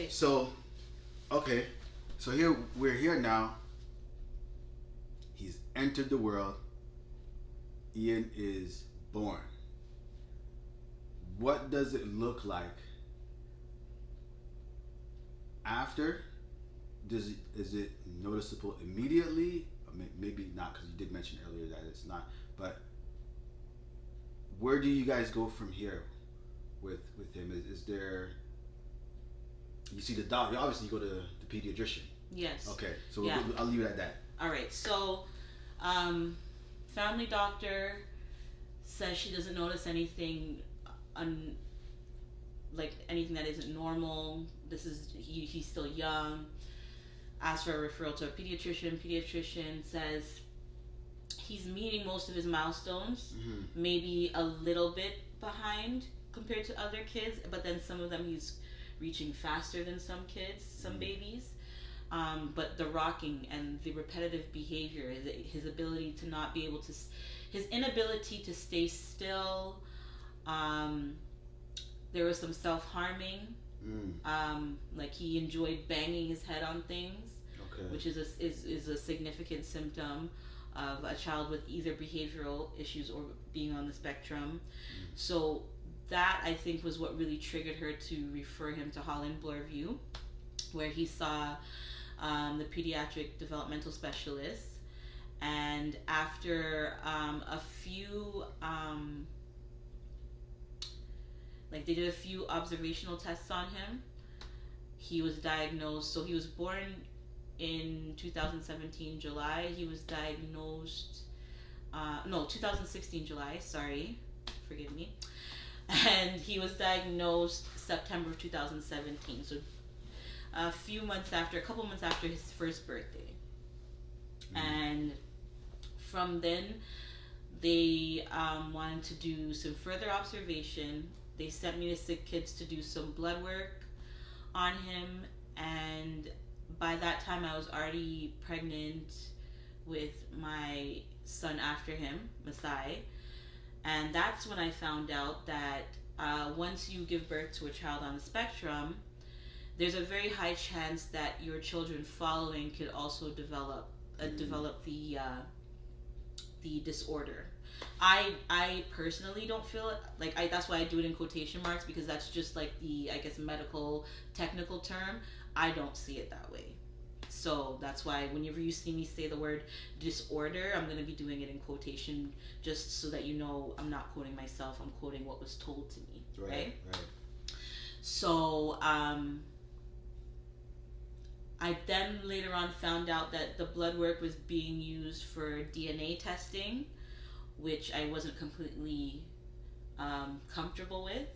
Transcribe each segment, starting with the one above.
Okay. So, okay. So we're here now. He's entered the world. Ian is born. What does it look like after? Is it noticeable immediately? Maybe not, because you did mention earlier that it's not. But where do you guys go from here with him? Is there? You see the doctor. Obviously, you go to the pediatrician. Yes. Okay, so Yeah. I'll leave it at that. All right. So, family doctor says she doesn't notice anything, like anything that isn't normal. He's still young. Asks for a referral to a pediatrician. Pediatrician says he's meeting most of his milestones, maybe a little bit behind compared to other kids, but then some of them he's reaching faster than some kids, some babies. But the rocking and the repetitive behavior, his ability to not be able to, his inability to stay still. There was some self-harming. Like he enjoyed banging his head on things, which is a significant symptom of a child with either behavioral issues or being on the spectrum. So that, I think, was what really triggered her to refer him to Holland Bloorview, where he saw the pediatric developmental specialist. And after a few, they did a few observational tests on him, he was diagnosed. So he was born in 2017 July. He was diagnosed, 2016 July, sorry, forgive me. And he was diagnosed September of 2017. So a couple months after his first birthday. And from then, they wanted to do some further observation. They sent me to Sick Kids to do some blood work on him, and by that time I was already pregnant with my son after him, Masai. And that's when I found out that once you give birth to a child on the spectrum, there's a very high chance that your children following could also develop the disorder. I personally don't feel it like that's why I do it in quotation marks, because that's just like the, I guess, medical technical term. I don't see it that way. So that's why whenever you see me say the word disorder, I'm going to be doing it in quotation, just so that you know I'm not quoting myself, I'm quoting what was told to me. Right. So I then later on found out that the blood work was being used for DNA testing, which I wasn't completely comfortable with.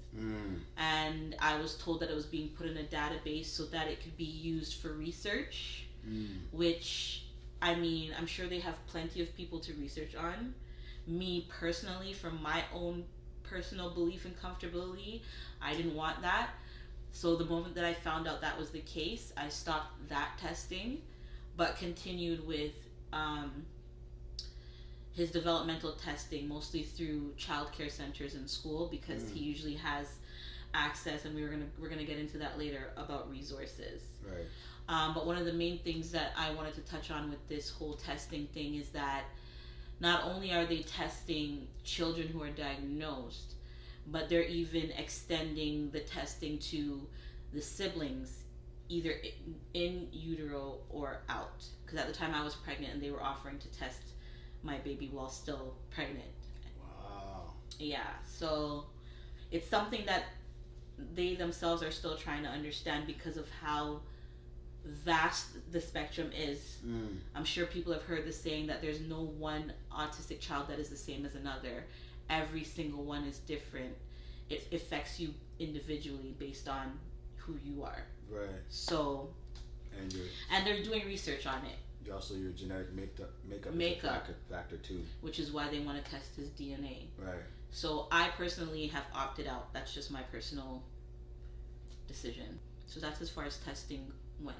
And I was told that it was being put in a database so that it could be used for research, which, I mean, I'm sure they have plenty of people to research on. Me personally, from my own personal belief and comfortability, I didn't want that. So the moment that I found out that was the case, I stopped that testing, but continued with his developmental testing, mostly through child care centers and school, because he usually has access, and we're gonna get into that later about resources. But one of the main things that I wanted to touch on with this whole testing thing is that not only are they testing children who are diagnosed, but they're even extending the testing to the siblings, either in utero or out. Because at the time I was pregnant, and they were offering to test my baby while still pregnant. Wow. Yeah, so it's something that they themselves are still trying to understand because of how vast the spectrum is. I'm sure people have heard the saying that there's no one autistic child that is the same as another. Every single one is different. It affects you individually based on who you are. So, and they're doing research on it. Also, your genetic makeup is a factor too, which is why they want to test his DNA. Right. So I personally have opted out. That's just my personal decision. So that's as far as testing went.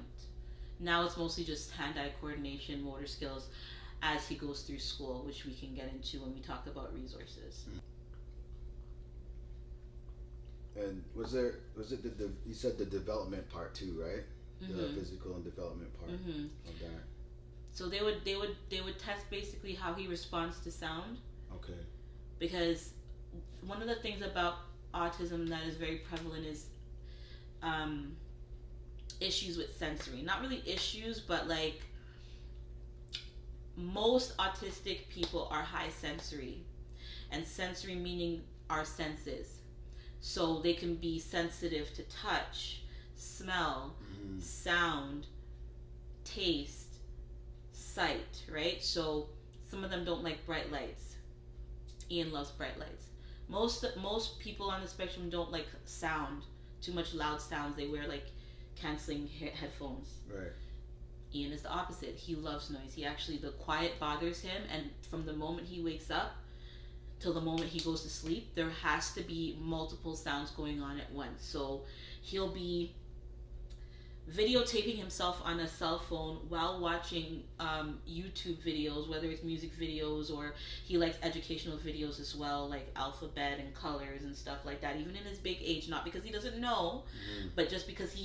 Now it's mostly just hand-eye coordination, motor skills, as he goes through school, which we can get into when we talk about resources. And was it the you said the development part too, right? The physical and development part of that. So they would test basically how he responds to sound. Okay. Because one of the things about autism that is very prevalent is issues with sensory. Not really issues, but like most autistic people are high sensory, and sensory meaning our senses. So they can be sensitive to touch, smell, sound, taste, sight, right? So some of them don't like bright lights. Ian loves bright lights. Most people on the spectrum don't like sound, too much loud sounds. They wear like canceling headphones. Right. Ian is the opposite. He loves noise. The quiet bothers him, and from the moment he wakes up till the moment he goes to sleep, there has to be multiple sounds going on at once. So he'll be videotaping himself on a cell phone while watching YouTube videos, whether it's music videos or he likes educational videos as well, like alphabet and colors and stuff like that, even in his big age. Not because he doesn't know, but just because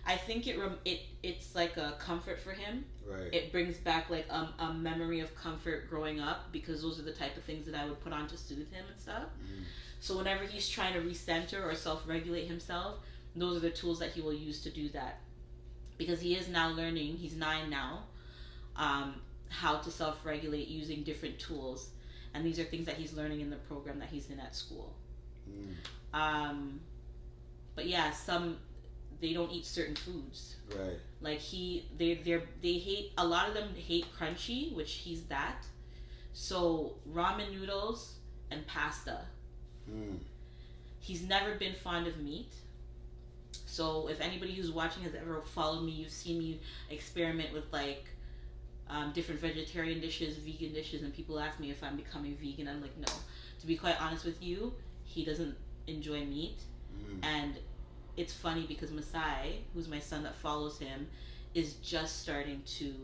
I think it's like a comfort for him. Right. It brings back like a memory of comfort growing up, because those are the type of things that I would put on to soothe him and stuff. So whenever he's trying to recenter or self-regulate himself, those are the tools that he will use to do that. Because he is now learning, he's 9 now, how to self-regulate using different tools. And these are things that he's learning in the program that he's in at school. But yeah, they don't eat certain foods. Right. Like they hate, a lot of them hate crunchy, which he's that. So ramen noodles and pasta. He's never been fond of meat. So if anybody who's watching has ever followed me, you've seen me experiment with like different vegetarian dishes, vegan dishes, and people ask me if I'm becoming vegan. I'm like, no. To be quite honest with you, he doesn't enjoy meat. And it's funny because Masai, who's my son that follows him, is just starting to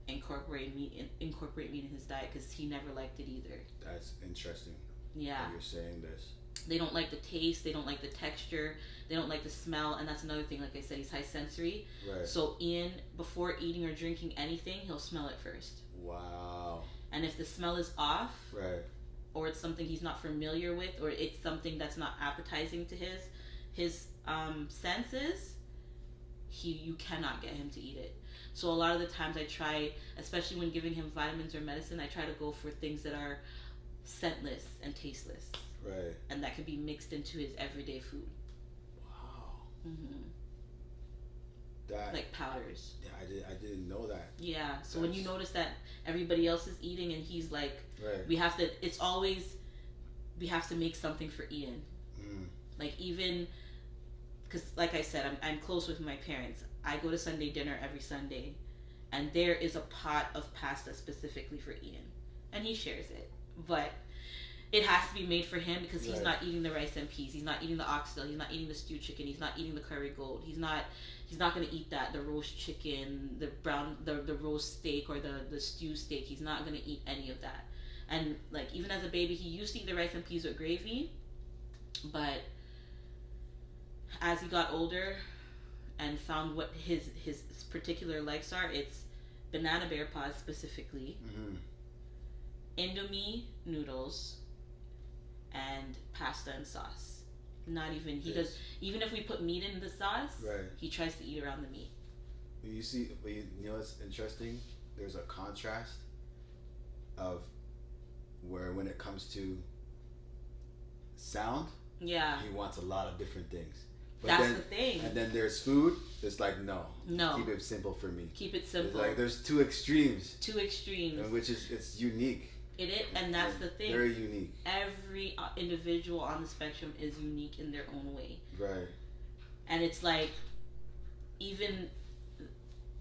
incorporate meat in his diet, because he never liked it either. That's interesting. Yeah. That you're saying this. They don't like the taste, they don't like the texture, they don't like the smell, and that's another thing. Like I said, he's high sensory. Right. So Ian, before eating or drinking anything, he'll smell it first. Wow. And if the smell is off, right, or it's something he's not familiar with, or it's something that's not appetizing to his senses, you cannot get him to eat it. So a lot of the times I try, especially when giving him vitamins or medicine, I try to go for things that are scentless and tasteless. Right. And that can be mixed into his everyday food. Wow. That, like powders. Yeah, I didn't know that. Yeah. So when you notice that everybody else is eating and he's like, right, we have to make something for Ian. Like, even because, like I said, I'm close with my parents. I go to Sunday dinner every Sunday, and there is a pot of pasta specifically for Ian, and he shares it. But it has to be made for him, because he's not eating the rice and peas. He's not eating the oxtail. He's not eating the stewed chicken. He's not eating the curry goat. He's not going to eat that, the roast chicken, the roast steak, or the stew steak. He's not going to eat any of that. And like, even as a baby, he used to eat the rice and peas with gravy, but as he got older and found what his particular likes are, it's banana bear paws specifically, Indomie noodles, and pasta and sauce. Not even, he does, even if we put meat in the sauce, he tries to eat around the meat. You know what's interesting? There's a contrast of where, when it comes to sound, he wants a lot of different things. But that's the thing. And then there's food. It's like, no. Keep it simple for me. Keep it simple. It's like there's two extremes. And which is, it's unique. It is, and that's the thing. Very unique. Every individual on the spectrum is unique in their own way. Right. And it's like, even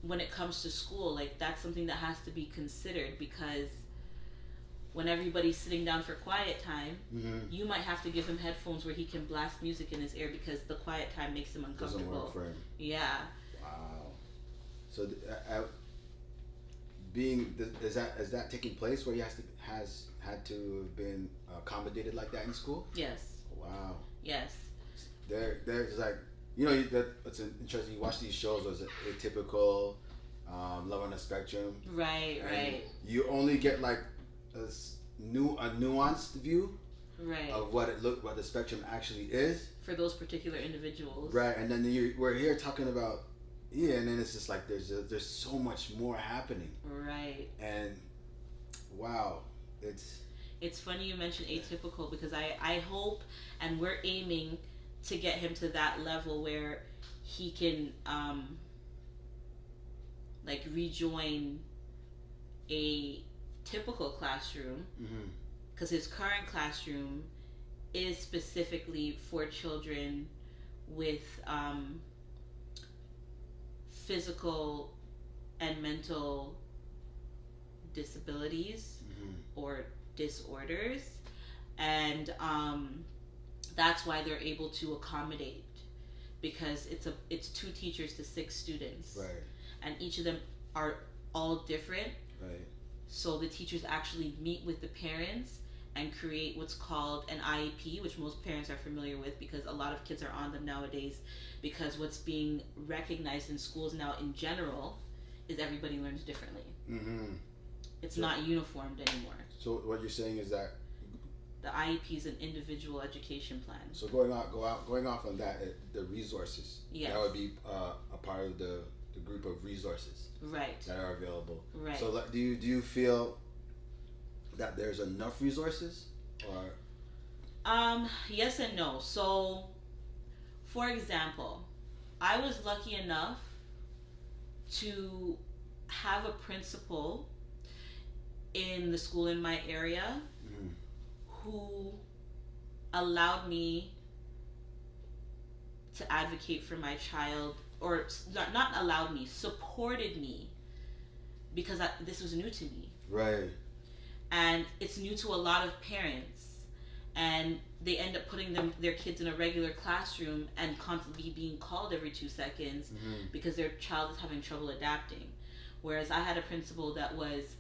when it comes to school, like, that's something that has to be considered, because when everybody's sitting down for quiet time, you might have to give him headphones where he can blast music in his ear, because the quiet time makes him uncomfortable. Doesn't work for him. Yeah. Wow. So is that taking place where he had to have been accommodated like that in school? Yes. Wow. Yes. There's like, it's interesting. You watch these shows as atypical, love on the spectrum. Right, right. You only get like a nuanced view right of what the spectrum actually is for those particular individuals. Right, and then we're here talking about and then it's just like there's so much more happening. Right. And wow, it's funny you mentioned atypical because I hope and we're aiming to get him to that level where he can like rejoin a typical classroom, because his current classroom is specifically for children with physical and mental disabilities or disorders, and that's why they're able to accommodate, because it's 2 teachers to 6 students, right, and each of them are all different, right. So the teachers actually meet with the parents and create what's called an IEP, which most parents are familiar with because a lot of kids are on them nowadays, because what's being recognized in schools now in general is everybody learns differently. It's not uniformed anymore. So what you're saying is that the IEP is an individual education plan. So going off on that, the resources, that would be a part of the group of resources, right, that are available. Right. So do you feel that there's enough resources, or? Yes and no. So, for example, I was lucky enough to have a principal in the school in my area who allowed me to advocate for my child, or not allowed me, supported me, because this was new to me. Right. And it's new to a lot of parents, and they end up putting their kids in a regular classroom and constantly being called every 2 seconds because their child is having trouble adapting. Whereas I had a principal that was,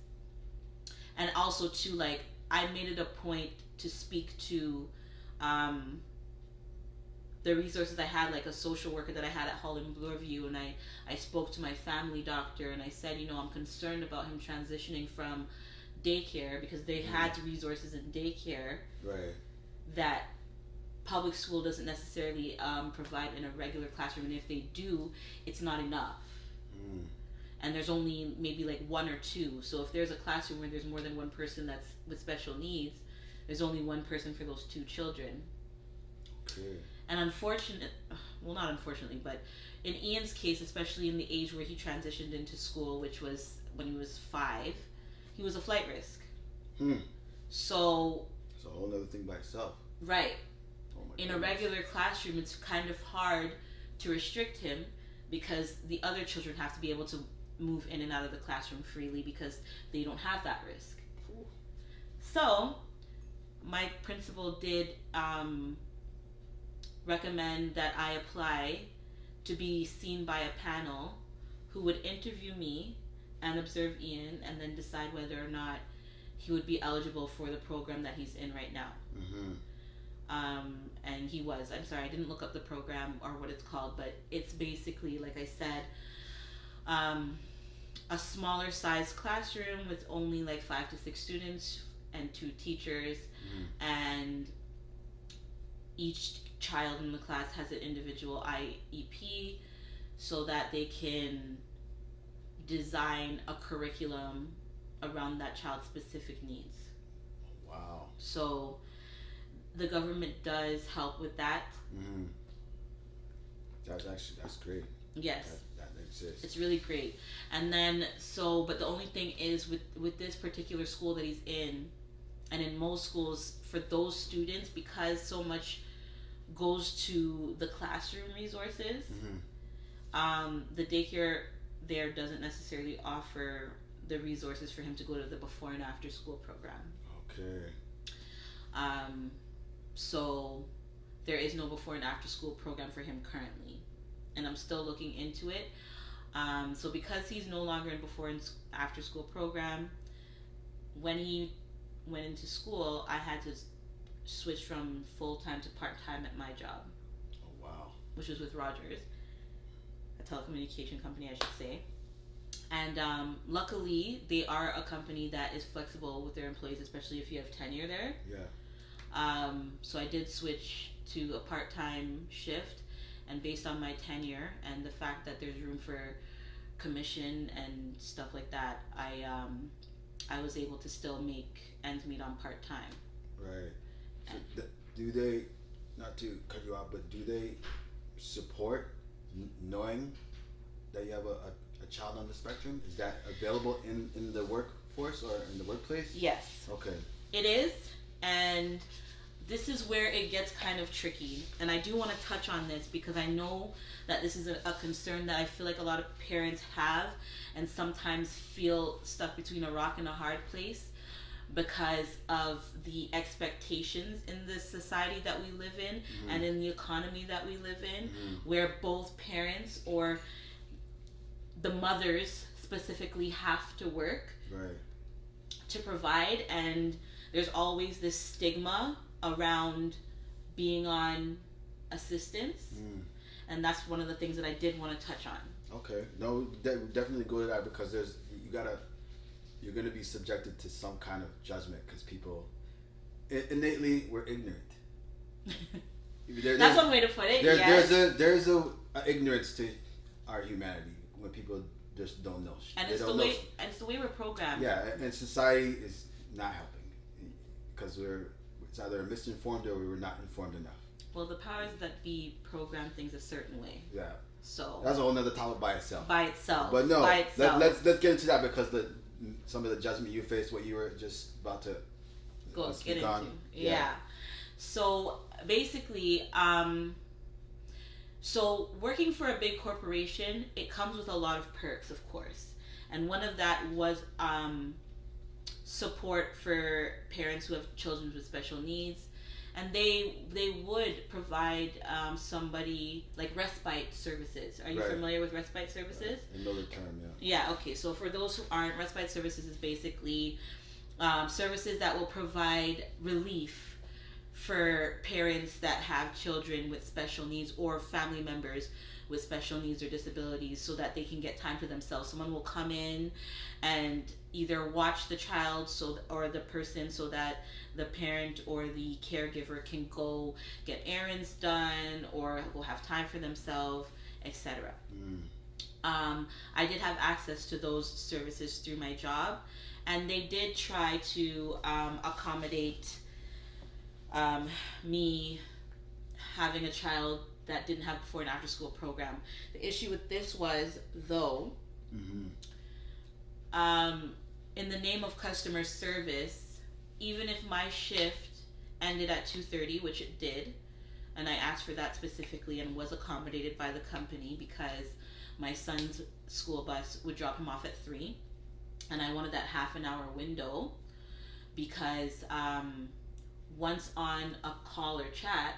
and also too, like, I made it a point to speak to the resources I had, like a social worker that I had at Holland Bloorview, and I spoke to my family doctor, and I said, I'm concerned about him transitioning from daycare, because they had resources in daycare, right, that public school doesn't necessarily provide in a regular classroom, and if they do, it's not enough. And there's only maybe like 1 or 2. So if there's a classroom where there's more than 1 person that's with special needs, there's only 1 person for those 2 children. Okay. And not unfortunately, but in Ian's case, especially in the age where he transitioned into school, which was when he was 5, he was a flight risk. So it's a whole other thing by itself. Right. Oh my in goodness. a regular classroom, it's kind of hard to restrict him, because the other children have to be able to move in and out of the classroom freely because they don't have that risk. So my principal did recommend that I apply to be seen by a panel who would interview me and observe Ian, and then decide whether or not he would be eligible for the program that he's in right now. And he was. I'm sorry, I didn't look up the program or what it's called, but it's basically, like I said, a smaller size classroom with only like 5 to 6 students and 2 teachers, and each child in the class has an individual IEP, so that they can design a curriculum around that child's specific needs. Wow. So the government does help with that. That's great. Yes. That exists. It's really great. And then, but the only thing is with this particular school that he's in, and in most schools, for those students, because so much goes to the classroom resources, the daycare there doesn't necessarily offer the resources for him to go to the before and after school program. Okay. So there is no before and after school program for him currently, and I'm still looking into it. So because he's no longer in before and after school program, when he went into school, I had to switch from full-time to part-time at my job. Oh which was with Rogers, a telecommunication company, I should say. And luckily, they are a company that is flexible with their employees, especially if you have tenure there. Yeah. So I did switch to a part-time shift, and based on my tenure and the fact that there's room for commission and stuff like that, I was able to still make ends meet on part-time. Right. So do they, not to cut you off, but do they support knowing that you have a child on the spectrum? Is that available in the workforce or in the workplace? Yes. Okay. It is, and this is where it gets kind of tricky. And I do want to touch on this because I know that this is a concern that I feel like a lot of parents have and sometimes feel stuck between a rock and a hard place because of the expectations in the society that we live in and in the economy that we live in, where both parents or the mothers specifically have to work to provide, and there's always this stigma around being on assistance, and that's one of the things that I did want to touch on. Okay, no, definitely go to that because you're going to be subjected to some kind of judgment because people innately we're ignorant. That's one way to put it. There's a ignorance to our humanity when people just don't know. And it's the way we're programmed. Yeah, and society is not helping because it's either misinformed or we were not informed enough. Well, the powers that be program things a certain way. Yeah. So that's a whole nother topic by itself. But no, let's get into that because some of the judgment you faced, what you were just about to get into. Yeah. So basically, so working for a big corporation, it comes with a lot of perks, of course, and one of that was support for parents who have children with special needs, and they would provide somebody like respite services. Are you familiar with respite services? Another term, yeah. Yeah. Okay. So for those who aren't, respite services is basically services that will provide relief for parents that have children with special needs or family members with special needs or disabilities so that they can get time to themselves. Someone will come in and either watch the child or the person so that the parent or the caregiver can go get errands done or will have time for themselves, etc. I did have access to those services through my job, and they did try to accommodate me having a child that didn't have before and after school program. The issue with this was, though, in the name of customer service, even if my shift ended at 2:30, which it did, and I asked for that specifically and was accommodated by the company because my son's school bus would drop him off at 3, and I wanted that half an hour window because once on a call or chat,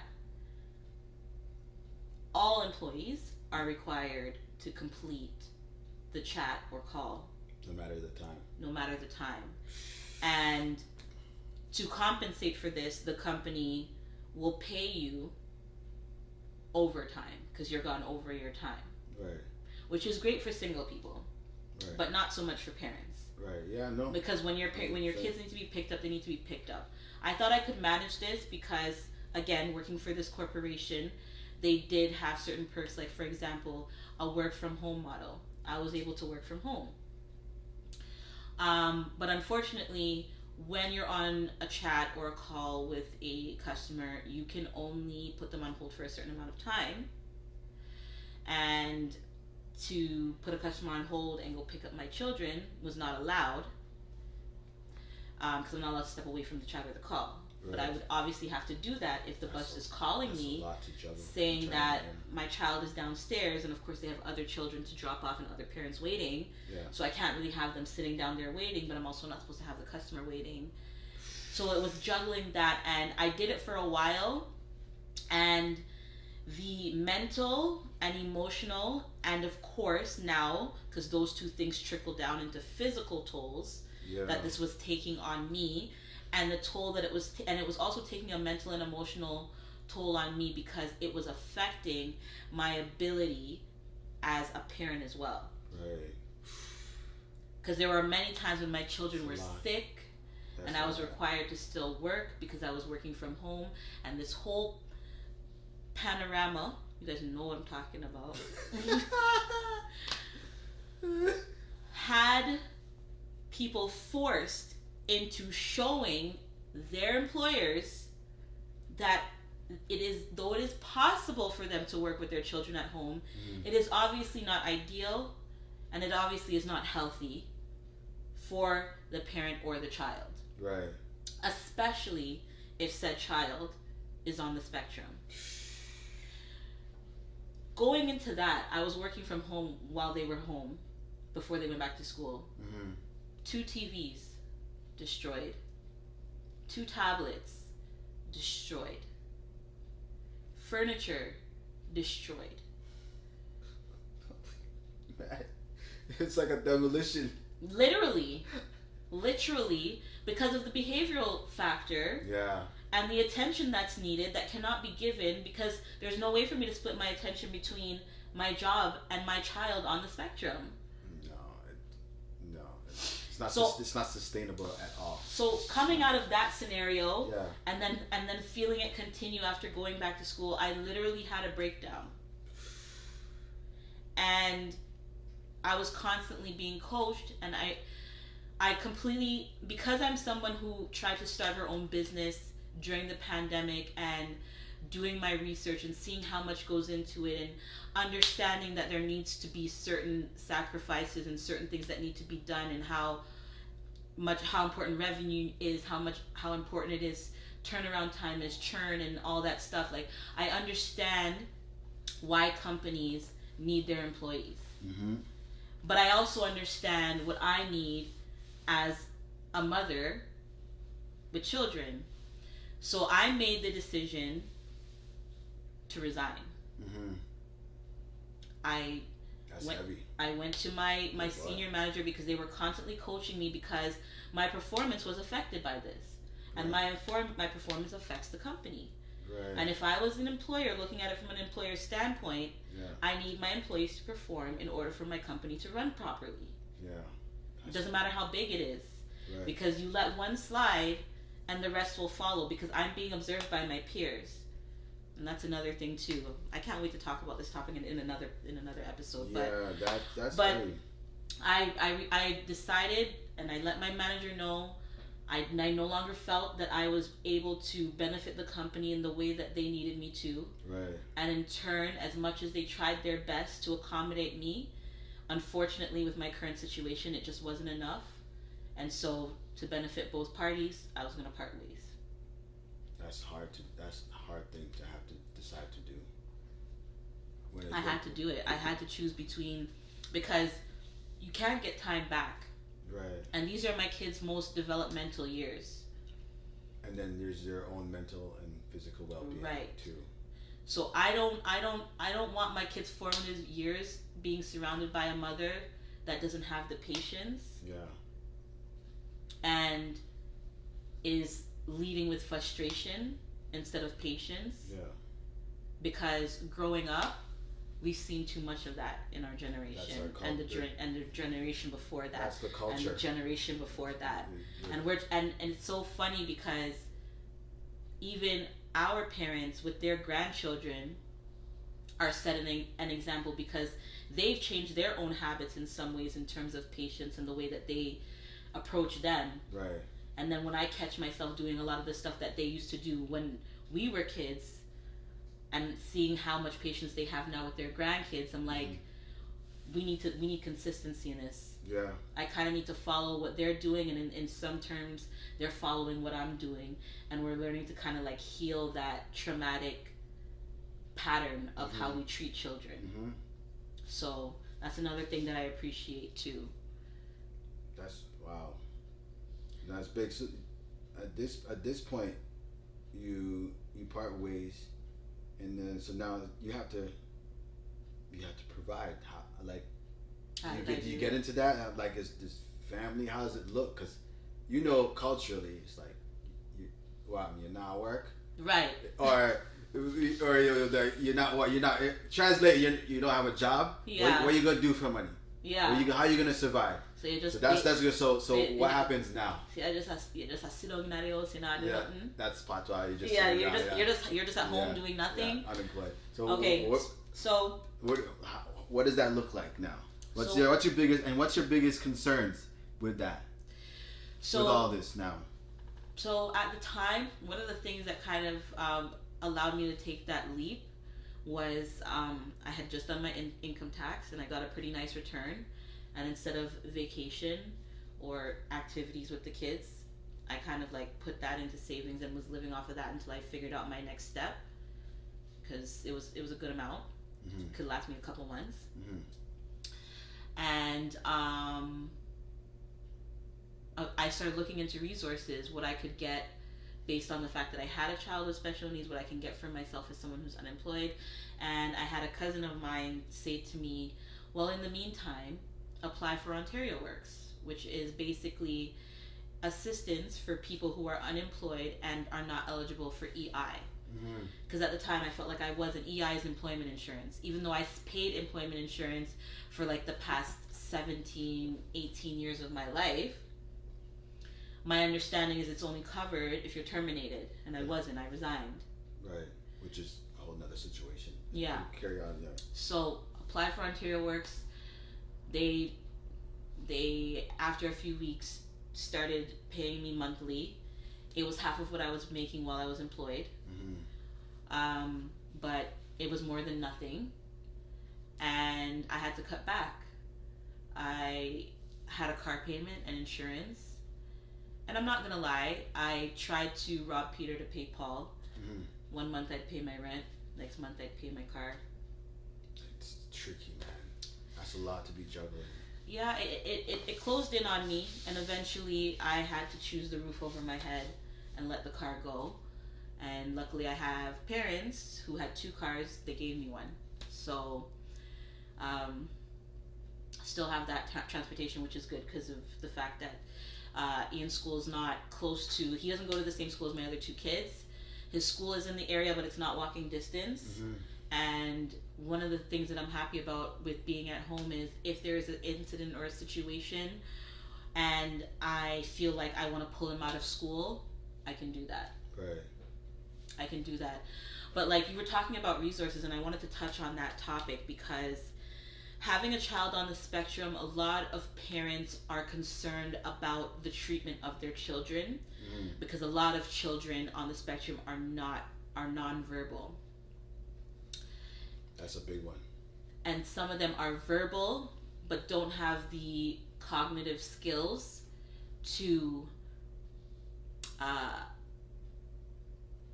all employees are required to complete the chat or call. No matter the time. And to compensate for this, the company will pay you overtime because you're gone over your time. Right. Which is great for single people, but not so much for parents. Right. Yeah. No. Because when your kids need to be picked up, they need to be picked up. I thought I could manage this because, again, working for this corporation, they did have certain perks, like, for example, a work from home model. I was able to work from home. But unfortunately, when you're on a chat or a call with a customer, you can only put them on hold for a certain amount of time. And to put a customer on hold and go pick up my children was not allowed because I'm not allowed to step away from the chat or the call. Right. But I would obviously have to do that if the bus is calling me saying that my child is downstairs, and of course they have other children to drop off and other parents waiting. Yeah. So I can't really have them sitting down there waiting, but I'm also not supposed to have the customer waiting. So it was juggling that, and I did it for a while, and the mental and emotional, and of course now, because those two things trickle down into physical tolls that this was taking on me, and the toll that it was, and it was also taking a mental and emotional toll on me because it was affecting my ability as a parent as well. Right. Because there were many times when my children were lot. sick, and I was required to still work because I was working from home, and this whole panorama, you guys know what I'm talking about, had people forced into showing their employers that though it is possible for them to work with their children at home, it is obviously not ideal, and it obviously is not healthy for the parent or the child. Right. Especially if said child is on the spectrum. Going into that, I was working from home while they were home, before they went back to school. 2 TVs destroyed. 2 tablets destroyed. Furniture destroyed. It's like a demolition. Literally, because of the behavioral factor. Yeah. And the attention that's needed that cannot be given, because there's no way for me to split my attention between my job and my child on the spectrum. It's not sustainable at all. So coming out of that scenario, yeah. and then feeling it continue after going back to school, I literally had a breakdown. And I was constantly being coached, and I completely, because I'm someone who tried to start her own business during the pandemic, and doing my research and seeing how much goes into it, and understanding that there needs to be certain sacrifices and certain things that need to be done, and how important revenue is, how important it is, turnaround time is, churn, and all that stuff. Like, I understand why companies need their employees. But I also understand what I need as a mother with children. So I made the decision to resign. I went to my senior manager, because they were constantly coaching me, because my performance was affected by this. And my performance affects the company. Right. And if I was an employer looking at it from an employer standpoint, I need my employees to perform in order for my company to run properly. It doesn't matter how big it is. Because you let one slide and the rest will follow, because I'm being observed by my peers. And that's another thing too. I can't wait to talk about this topic in another episode. That's but funny. I decided, and I let my manager know, I no longer felt that I was able to benefit the company in the way that they needed me to. And in turn, as much as they tried their best to accommodate me, unfortunately with my current situation, it just wasn't enough. And so, to benefit both parties, I was going to part ways. That's a hard thing to have to decide to do. I had to do it. I had to choose between, because you can't get time back. And these are my kids' most developmental years. And then there's their own mental and physical well-being too. So I don't want my kids' formative years being surrounded by a mother that doesn't have the patience. And is leading with frustration instead of patience. Because growing up, we've seen too much of that in our generation, and the generation before that. That's the culture. And the generation before that. And it's so funny, because even our parents with their grandchildren are setting an example, because they've changed their own habits in some ways in terms of patience and the way that they approach them. And then when I catch myself doing a lot of the stuff that they used to do when we were kids, and seeing how much patience they have now with their grandkids, I'm like, we need consistency in this. I kind of need to follow what they're doing, and in some terms, they're following what I'm doing, and we're learning to kind of like heal that traumatic pattern of how we treat children. So that's another thing that I appreciate too. Wow. That's big. So at this point, you part ways. And then, so now you have to provide. Do you get into that? Like, is this family? How does it look? Because culturally, it's like, you're not at work, right? Or or you're not what you're not translate. You don't have a job. Yeah. What you gonna do for money? Yeah. How you gonna survive? So you just that's good. So what happens now? See, I just sit down in the house, you know, do nothing. That's patois. You're just at home doing nothing. Yeah, unemployed. So okay. What does that look like now? What's your biggest concerns with that? With all this now. So at the time, one of the things that kind of allowed me to take that leap was I had just done my income tax and I got a pretty nice return. And instead of vacation or activities with the kids, I kind of like put that into savings and was living off of that until I figured out my next step, because it was a good amount. Mm-hmm. Could last me a couple months. Mm-hmm. And I started looking into resources, what I could get based on the fact that I had a child with special needs, what I can get for myself as someone who's unemployed. And I had a cousin of mine say to me, well, in the meantime, apply for Ontario Works, which is basically assistance for people who are unemployed and are not eligible for EI. Because at the time I felt like I wasn't. EI is employment insurance. Even though I paid employment insurance for like the past 17, 18 years of my life, my understanding is it's only covered if you're terminated, and I wasn't. I resigned. Right, which is a whole nother situation. Yeah. Carry on, yeah. So apply for Ontario Works. They after a few weeks started paying me monthly. It was half of what I was making while I was employed. Mm-hmm. But it was more than nothing, and I had to cut back. I had a car payment and insurance. And I'm not gonna lie, I tried to rob Peter to pay Paul. Mm-hmm. 1 month I'd pay my rent, next month I'd pay my car. It's tricky, man. That's a lot to be juggling. Yeah, it closed in on me, and eventually I had to choose the roof over my head and let the car go. And luckily I have parents who had 2 cars, they gave me one. So, still have that transportation, which is good because of the fact that Ian's school is not close to, he doesn't go to the same school as my other 2 kids. His school is in the area, but it's not walking distance. Mm-hmm. And one of the things that I'm happy about with being at home is if there is an incident or a situation and I feel like I want to pull him out of school, I can do that. Right. I can do that. But like you were talking about resources, and I wanted to touch on that topic because having a child on the spectrum, a lot of parents are concerned about the treatment of their children because a lot of children on the spectrum are nonverbal. That's a big one. And some of them are verbal but don't have the cognitive skills to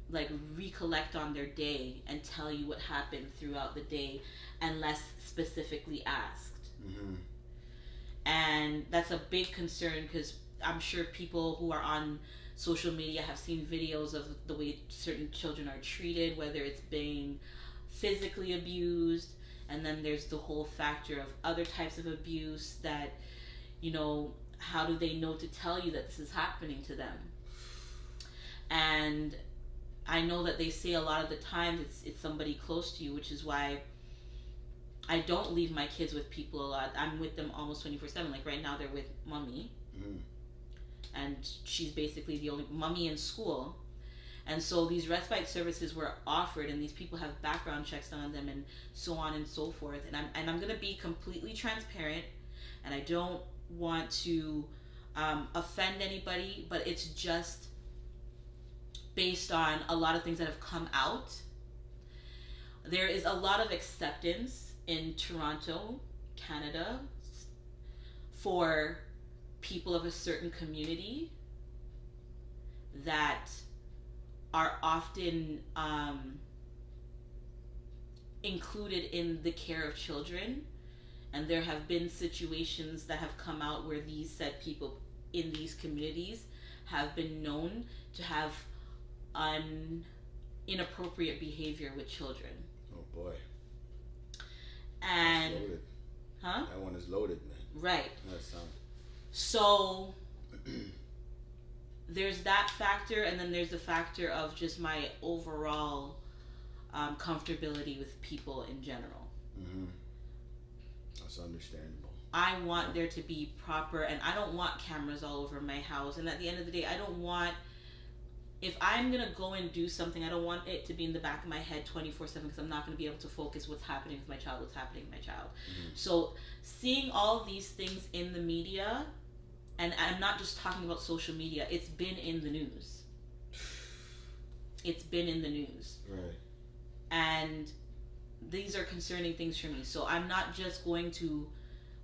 like recollect on their day and tell you what happened throughout the day unless specifically asked. Mm-hmm. And that's a big concern because I'm sure people who are on social media have seen videos of the way certain children are treated, whether it's being physically abused, and then there's the whole factor of other types of abuse that, you know, how do they know to tell you that this is happening to them? And I know that they say a lot of the times it's somebody close to you, which is why I don't leave my kids with people a lot. I'm with them almost 24/7. Like right now they're with mommy. Mm. And she's basically the only mommy in school. And so these respite services were offered, and these people have background checks done on them and so on and so forth. And I'm going to be completely transparent, and I don't want to offend anybody, but it's just based on a lot of things that have come out. There is a lot of acceptance in Toronto, Canada, for people of a certain community that are often included in the care of children. And there have been situations that have come out where these said people in these communities have been known to have inappropriate behavior with children. Oh boy. And that's loaded. Huh? That one is loaded, man. Right. That sounds. So there's that factor, and then there's the factor of just my overall comfortability with people in general. Mm-hmm. That's understandable. I want there to be proper, and I don't want cameras all over my house. And at the end of the day, I don't want, if I'm gonna go and do something, I don't want it to be in the back of my head 24/7, because I'm not gonna be able to focus what's happening with my child, what's happening with my child. Mm-hmm. So seeing all these things in the media, and I'm not just talking about social media, it's been in the news. It's been in the news. Right. And these are concerning things for me. So I'm not just going to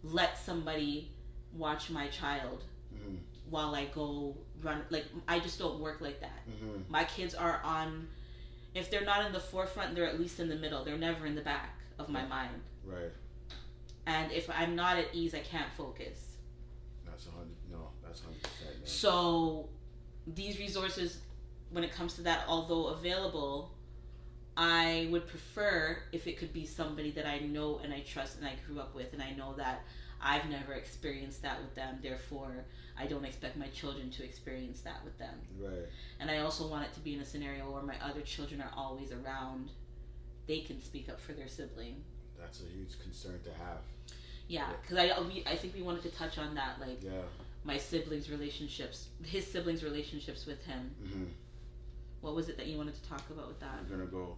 let somebody watch my child Mm-hmm. while I go run. Like, I just don't work like that. Mm-hmm. My kids are on, if they're not in the forefront, they're at least in the middle. They're never in the back of my mind. Right. And if I'm not at ease, I can't focus. That's 100. No, that's 100%. So these resources, when it comes to that, although available, I would prefer if it could be somebody that I know and I trust and I grew up with, and I know that I've never experienced that with them, therefore I don't expect my children to experience that with them. Right. And I also want it to be in a scenario where my other children are always around. They can speak up for their sibling. That's a huge concern to have. Yeah, because I think we wanted to touch on that, like, yeah, my siblings' relationships, his siblings' relationships with him. Mm-hmm. What was it that you wanted to talk about with that? We're gonna go